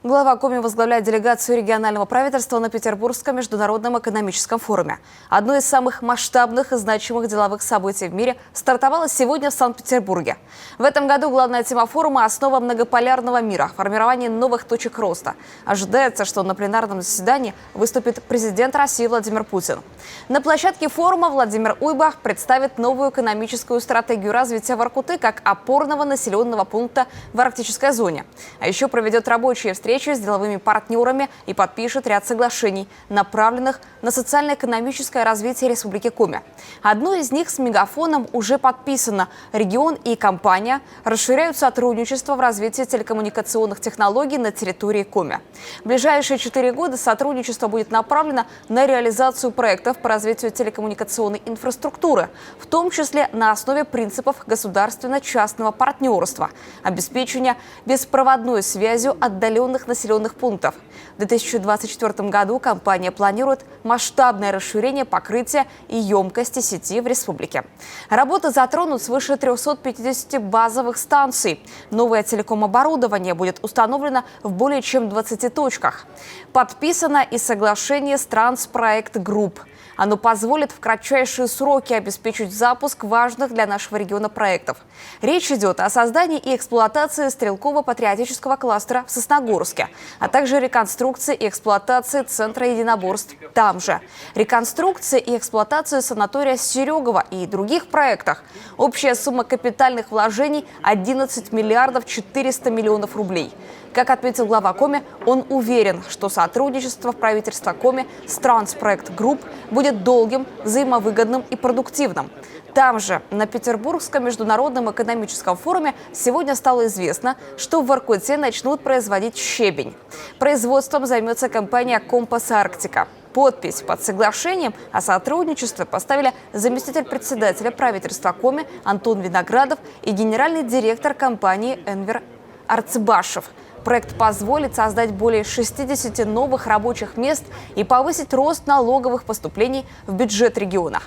Глава Коми возглавляет делегацию регионального правительства на Петербургском международном экономическом форуме. Одно из самых масштабных и значимых деловых событий в мире стартовало сегодня в Санкт-Петербурге. В этом году главная тема форума – основа многополярного мира, формирование новых точек роста. Ожидается, что на пленарном заседании выступит президент России Владимир Путин. На площадке форума Владимир Уйбах представит новую экономическую стратегию развития Воркуты как опорного населенного пункта в арктической зоне. А еще проведет рабочие встречи с деловыми партнерами и подпишет ряд соглашений, направленных на социально-экономическое развитие Республики Коми. Одно из них с мегафоном уже подписано. Регион и компания расширяют сотрудничество в развитии телекоммуникационных технологий на территории Коми. В ближайшие 4 года сотрудничество будет направлено на реализацию проектов по развитию телекоммуникационной инфраструктуры, в том числе на основе принципов государственно-частного партнерства, обеспечения беспроводной связью отдаленных населенных пунктов. В 2024 году компания планирует масштабное расширение покрытия и емкости сети в республике. Работы затронут свыше 350 базовых станций. Новое телеком-оборудование будет установлено в более чем 20 точках. Подписано и соглашение с Транс-Проект Групп. Оно позволит в кратчайшие сроки обеспечить запуск важных для нашего региона проектов. Речь идет о создании и эксплуатации стрелково-патриотического кластера в Сосногорске, а также реконструкции и эксплуатации центра единоборств там же, реконструкции и эксплуатации санатория Серегова и других проектах. Общая сумма капитальных вложений – 11 миллиардов 400 миллионов рублей. Как отметил глава Коми, он уверен, что сотрудничество правительства Коми с Транс-Проект Групп будет долгим, взаимовыгодным и продуктивным. Там же, на Петербургском международном экономическом форуме, сегодня стало известно, что в Воркуте начнут производить щебень. Производством займется компания «Компас Арктика». Подпись под соглашением о сотрудничестве поставили заместитель председателя правительства Коми Антон Виноградов и генеральный директор компании «Энвер» Арцебашев. Проект позволит создать более 60 новых рабочих мест и повысить рост налоговых поступлений в бюджет региона.